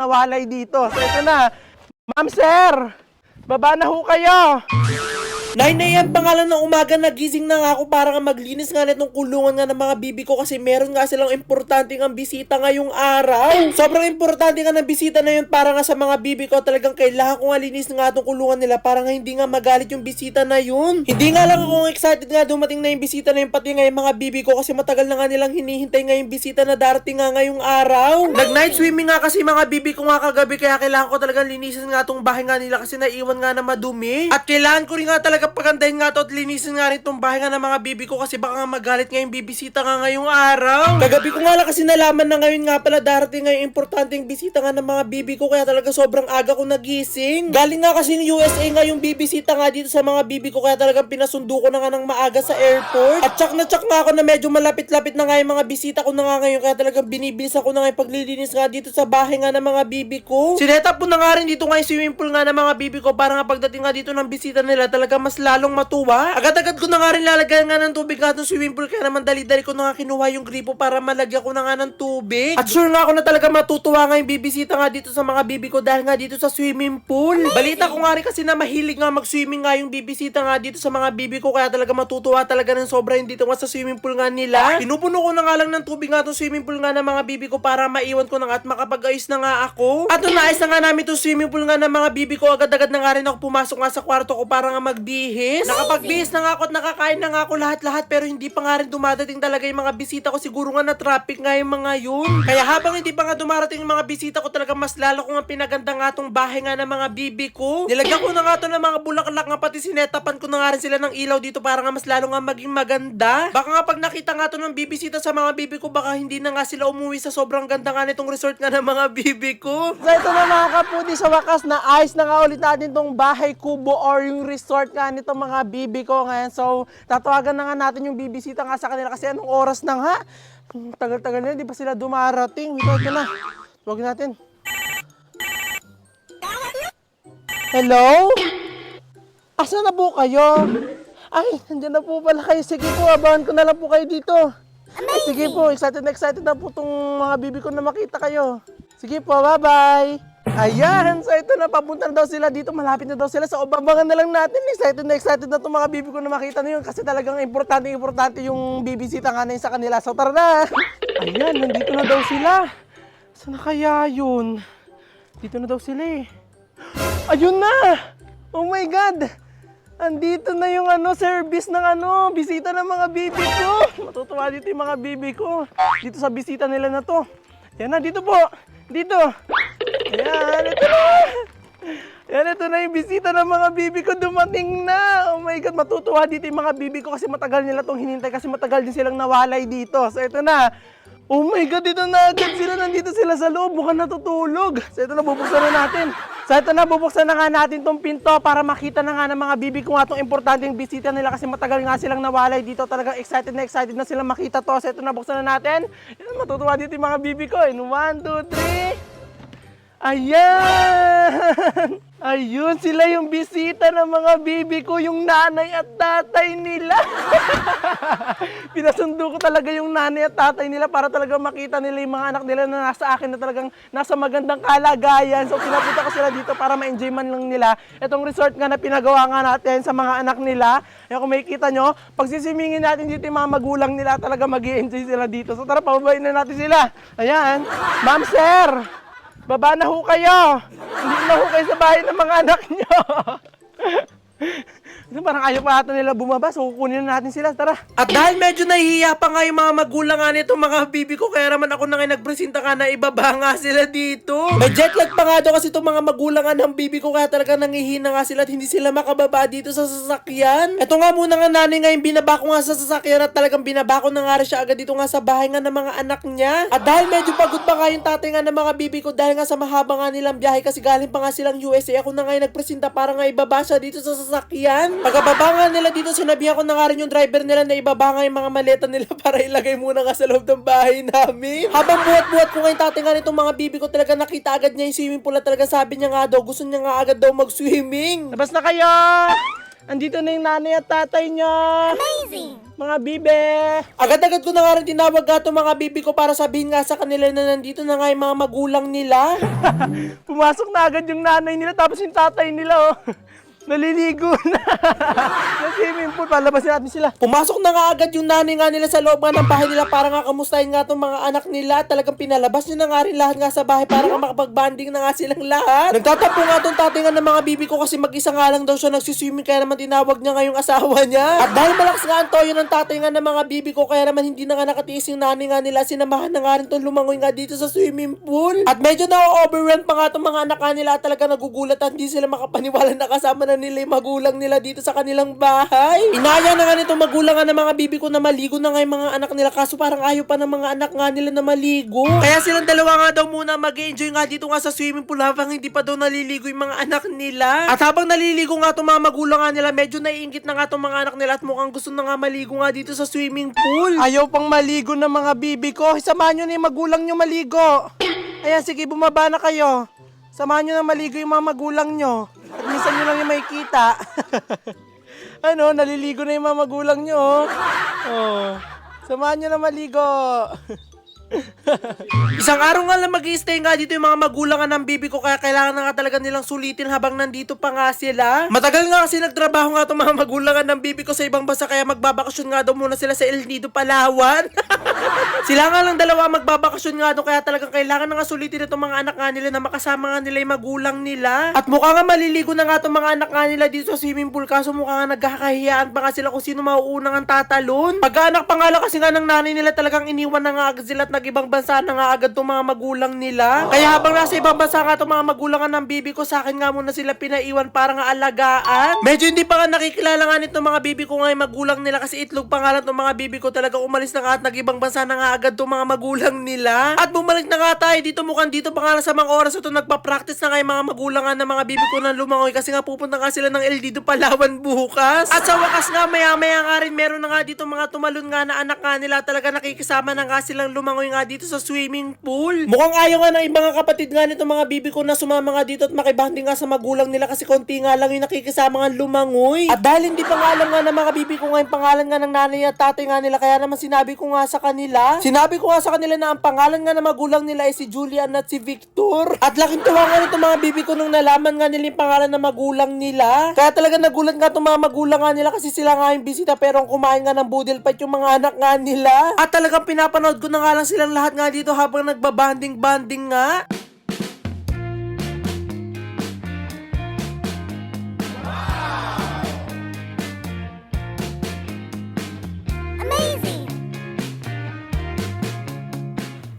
nawalay dito. So ito na. Ma'am sir, baba na ho kayo. 9 AM pa nga lang ng umaga, nagising na nga ako para nga maglinis nga nitong kulungan nga ng mga bibi ko kasi meron nga silang importante nga bisita ngayong araw. Sobrang importante nga ng bisita na yun para nga sa mga bibi ko. Talagang kailangan ko nga linis nga itong kulungan nila para nga hindi nga magalit yung bisita na yun. Hindi nga lang ako excited nga dumating na yung bisita na yun, pati nga yung mga bibi ko kasi matagal na nga nilang hinihintay nga yung bisita na darating nga ngayong araw. Nag-night swimming nga kasi mga bibi ko nga kagabi, kaya kailangan ko talagang linisin nga itong bahay nga nila kasi naiwan nga na madumi. At kailangan ko rin nga talaga pagandahin nga to at linisin nga rin itong bahay nga ng mga bibi ko kasi baka nga magalit nga yung bibisita nga ngayong araw. Kagabi ko nga lang kasi nalaman na ngayon nga pala darating nga yung importanteng bisita nga ng mga bibi ko, kaya talaga sobrang aga ko nagising. Galing nga kasi ng USA nga yung bibisita nga dito sa mga bibi ko, kaya talagang pinasundo ko na nga ng maaga sa airport. At tsak nga ako na medyo malapit-lapit na nga yung mga bisita ko na nga ngayon, kaya talagang binibilis ako na nga yung paglilinis nga dito sa bahay nga ng mga bibi ko. Sinetap po na nga rin dito nga yung swimming pool nga ng mga bibi ko para nga pagdating nga dito ng bisita nila talaga mas lalong matuwa. Agad-agad ko na nga rin lalagyan nga ng tubig nga ng swimming pool, kaya naman dali-dali ko na nga kinuha yung gripo para malagyan ko na nga ng tubig. At sure nga ako na talaga matutuwa nga yung bibisita nga dito sa mga bibi ko dahil nga dito sa swimming pool. Balita ko nga rin kasi na mahilig nga mag-swimming nga yung bibisita nga dito sa mga bibi ko, kaya talaga matutuwa talaga ng sobra yung dito nga sa swimming pool nga nila. Pinupuno ko na nga lang ng tubig nga itong swimming pool nga ng mga bibi ko para maiwan ko na nga at makapag-ayos na nga ako. At naayos na nga namin itong swimming pool nga ng mga bibi ko, agad-agad na nga rin ako pumasok nga sa kwarto ko para nga magbihis. Nakapagbihis na nga ako at nakakain na nga ako lahat-lahat, pero hindi pa nga rin dumadating talaga yung mga bisita ko. Siguro nga na traffic nga yung mga yun. Kaya habang hindi pa nga dumarating yung mga bisita ko, talaga mas lalo ko nga pinaganda nga tong bahay nga ng mga bibi ko. Nilagyan ko na nga to ng mga bulaklak nga, pati sinetapan ko na nga rin sila ng ilaw dito para nga mas lalo nga maging maganda. Baka nga pag nakita nga to ng bibisita sa mga bibi ko, baka hindi na nga sila umuwi sa sobrang ganda nga nitong resort nga ng mga bibi ko. So ito na mga kaputi, sa wakas na ayos na nga ulit natin tong bahay kubo or yung resort nga nitong mga bibi ko ngayon. So tatawagan na nga natin yung bibisita nga sa kanila kasi anong oras na nga. Tagal-tagal na, di pa sila dumarating. Ito na. Tawagin natin. Hello? Asa na po kayo? Ay, nandiyan na po pala kayo. Sige po, abangan ko na lang po kayo dito. Ay, sige po, excited na po itong mga bibi ko na makita kayo. Sige po, bye-bye. Ayan, so ito na, papunta na daw sila dito, malapit na daw sila. So abangan na lang natin, excited na itong mga bibi ko na makita na yun kasi talagang importante yung bibisita nga na yun sa kanila. So tara na. Ayan, nandito na daw sila. Saan na kaya yun? Dito na daw sila eh. Ayun na! Oh my God! Andito na yung service ng bisita ng mga bibi ko. Matutuwa dito yung mga bibi ko. Dito sa bisita nila na to. Yan na, dito po. Dito. Ayan, ito na. Yan, ito na yung bisita ng mga bibi ko. Dumating na. Oh my God, matutuwa dito yung mga bibi ko kasi matagal nila tong hinintay kasi matagal din silang nawalay dito. So ito na. Oh my God, dito na agad sila. Nandito sila sa loob. Mukhang natutulog. So ito na, bubuksan na natin. So ito na, bubuksan na nga natin tong pinto para makita na nga ng mga bibi ko nga itong importanteng bisita nila kasi matagal nga silang nawalay dito. Talagang excited na sila makita to. So ito na, buksan na natin. Yan, matutuwa dito yung mga bibi ko. In 1, 2, 3. Ayan! Ayun, sila yung bisita ng mga bibi ko, yung nanay at tatay nila. Pinasundo ko talaga yung nanay at tatay nila para talaga makita nila yung mga anak nila na nasa akin na talagang nasa magandang kalagayan. So pinapunta ko sila dito para ma-enjoy man lang nila itong resort nga na pinagawa nga natin sa mga anak nila. Kaya kung makikita nyo, pag sisimingin natin dito yung mga magulang nila, talaga mag-i-enjoy sila dito. So tara, pababayin na natin sila. Ayan, ma'am sir! Baba na ho kayo. Hindi na ho kayo sa bahay ng mga anak nyo. Parang ayaw pa ata nila bumaba, so kukunin na natin sila, tara. At dahil medyo nahihiya pa nga yung mga magulang nga nito mga bibi ko, kaya naman ako na nga nagpresenta nga na ibaba nga sila dito. May jet lag pa nga daw kasi itong mga magulang nga ng bibi ko, kaya talaga nangihina nga sila at hindi sila makababa dito sa sasakyan. Ito nga muna nga nanay nga yung binaba ko nga sa sasakyan at talagang binaba ko na nga rin siya agad dito nga sa bahay nga ng mga anak niya. At dahil medyo pagod pa nga yung tatay nga ng mga bibi ko dahil nga sa mahaba nga nilang biyahe kasi galing pa nga silang USA, ako na nga yung nagpresenta para nga ibaba siya dito sa sasakyan. Pagkababa nga nila dito, sinabihan ko na nga rin yung driver nila na ibaba nga yung mga maleta nila para ilagay muna nga sa loob ng bahay namin. Habang buhat-buhat ko nga yung tatay nga nitong mga bibi ko, talaga nakita agad niya yung swimming pool at talaga sabi niya nga daw, gusto niya nga agad daw mag-swimming. Labas na kayo! andito na yung nanay at tatay nyo. Amazing! Mga bibe. Agad-agad ko na nga rin tinawag nga itong mga bibi ko para sabihin nga sa kanila na nandito na nga yung mga magulang nila. Pumasok na agad yung nanay nila tapos yung tatay nila oh. Naliligo na. Sa swimming pool, palabasin natin sila. Pumasok na nga agad yung nanay nga nila sa loob nga ng bahay nila para nga kamustahin nga itong mga anak nila. Talagang pinalabas nyo na nga rin lahat nga sa bahay para nga makapag-banding na nga silang lahat. Nagtatapo nga itong tatay nga ng mga bibi ko kasi mag-isa nga lang daw siya nagsiswimming kaya naman tinawag niya nga yung asawa niya. At dahil malakas nga ang toyo ng tatay nga ng mga bibi ko kaya naman hindi na nga nakatiis yung nanay nga nila. Sinamahan na nga rin itong lumangoy nga dito sa swimming pool. At medyo na-overwhelmed pa nga itong mga anak nga nila at talaga nagugulat at hindi sila makapaniwala na kasama na nila yung magulang nila dito sa kanilang bahay. Inaya na nga nitong magulang nga ng mga bibi ko na maligo na nga yung mga anak nila kaso parang ayaw pa ng mga anak nga nila na maligo. Kaya silang dalawa nga daw muna mag-enjoy nga dito nga sa swimming pool habang hindi pa daw naliligo yung mga anak nila. At habang naliligo nga itong mga magulang nga nila, medyo naiingit na nga itong mga anak nila at mukhang gusto na nga maligo nga dito sa swimming pool. Ayaw pang maligo ng mga bibi ko. Samahan nyo na yung magulang nyo maligo. Ayan, sige, bumaba na kayo. Samahan nyo na maligo yung mga magulang nyo. At minsan nyo lang yung makikita. Ano, naliligo na yung mga magulang nyo. Oh. Samahan nyo na maligo. Isang araw nga lang mag-i-stay nga dito yung mga magulang nga ng bibi ko kaya kailangan na nga talaga nilang sulitin habang nandito pa nga sila. Matagal nga kasi nagtrabaho nga itong mga magulang nga ng bibi ko sa ibang bansa kaya magbabakasyon nga daw muna sila sa El Nido, Palawan. Sila nga lang dalawa magbabakasyon nga doon kaya talagang kailangan na nga sulitin itong mga anak nga nila na makasama nga nila yung magulang nila. At mukha nga maliligo na nga itong mga anak nga nila dito sa swimming pool kaso mukha nga nagkakahiyaan pa nga sila kung sino mauunang ang tatalon. Pagkaanak pa nga lang kasi nga ng nanay nila talagang iniwan na nga agad sila at ibang bansa na nga agad itong mga magulang nila. Kaya habang nasa ibang bansa nga itong mga magulang ng bibi ko, sa akin nga muna sila pinaiwan para nga alagaan. Medyo hindi pa nga nakikilala nga nitong mga bibi ko nga yung magulang nila kasi itlog pa nga lang itong mga bibi ko talaga umalis na nga at nag-ibang bansa na nga agad itong mga magulang nila. At bumalik na nga tayo dito mukhang dito pa nga lang sa mga oras ito nagpa-practice na nga yung mga magulang nga ng mga bibi ko na lumangoy kasi nga pupunta nga sila ng El Nido, Palawan bukas. At sa wakas nga maya-maya nga rin meron na nga dito mga tumalon nga na anak nga nila talaga nakikisama na nga silang lumangoy nga dito sa swimming pool. Mukhang ayaw nga ng ibang mga kapatid nga nito mga bibi ko na sumama nga dito at makibanding nga sa magulang nila kasi konti nga lang yung nakikisama nga lumangoy. At dahil hindi pa nga alam nga ng mga bibi ko nga yung pangalan nga ng nanay at tatay nga nila kaya naman sinabi ko nga sa kanila. Sinabi ko nga sa kanila na ang pangalan nga ng magulang nila ay si Julian at si Victor. At laking tuwa nga nito mga bibi ko nung nalaman nga nila yung pangalan ng magulang nila. Kaya talaga nagulat nga itong mga magulang nga nila kasi sila nga yung bisita pero kumain nga ng boodle fight yung mga anak nga nila. At talagang pinapanood ko na nga lang silang lahat nga dito habang nagbabanding-banding nga.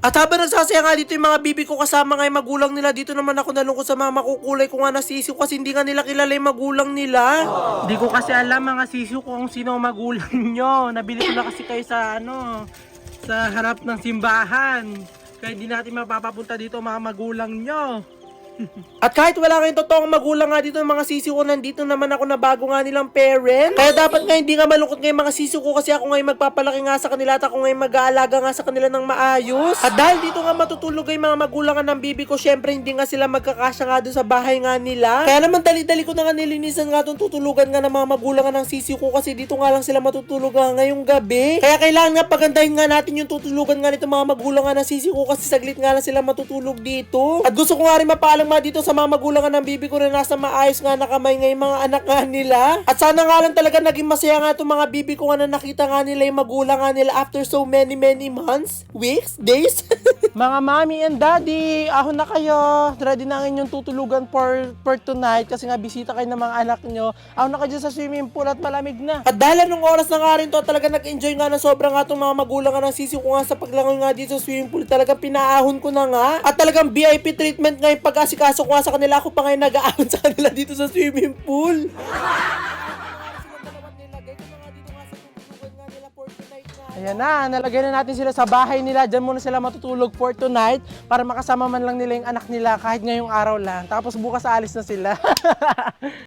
At habang nagsasaya nga dito yung mga bibi ko kasama nga yung magulang nila, dito naman ako nalungkot sa mga makukulay ko nga nasisiw kasi hindi nga nila kilala yung magulang nila. Hindi ko kasi alam mga sisiw ko kung sino ang magulang nyo. Nabili ko na kasi kayo sa sa harap ng simbahan. Kaya hindi natin mapapapunta dito mga magulang nyo. At kahit wala kayong totoong magulang nga dito ng mga sisiw ko, nandito naman ako na bago nga nilang parent. Kaya dapat nga hindi nga malungkot nga yung mga sisiw ko kasi ako nga yung magpapalaki nga sa kanila at ako nga yung mag-aalaga nga sa kanila ng maayos. At dahil dito nga matutulog yung mga magulang nga ng bibi ko, syempre hindi nga sila magkakasya nga doon sa bahay nga nila. Kaya naman dali-dali ko na nga nilinisan nga doon tutulugan nga ng mga magulang nga ng sisiw ko kasi dito nga lang sila matutulog nga ngayong gabi. Kaya kailangan nga pagandahin nga natin yung tutulugan nga nito mga magulang nga ng sisiw ko kasi saglit nga lang sila matutulog dito. At gusto ko nga rin mapaalam nga dito sa mga magulang ng bibi ko na nasa maayos nga na kamay nga yung mga anak nga nila. At sana nga lang talaga naging masaya nga itong mga bibi ko nga na nakita nga nila yung magulang nga nila after so many months, weeks, days. Mga mommy and daddy, ahon na kayo. Ready na ang inyong tutulugan for tonight kasi nga bisita kayo ng mga anak nyo. Ahon na kayo sa swimming pool at malamig na. At dahil anong oras na nga rin to, talaga nag-enjoy nga na sobrang nga itong mga magulang nga ng sisiw ko nga sa paglangoy nga dito sa swimming pool. Talagang pinaahon ko na nga. At talagang VIP treatment nga yung pag-asikaso ko nga sa kanila. Ako pa ngayon nag-aahon sa kanila dito sa swimming pool. Ayan na, nalagay na natin sila sa bahay nila. Diyan muna sila matutulog for tonight para makasama man lang nila yung anak nila kahit ngayong araw lang. Tapos bukas alis na sila.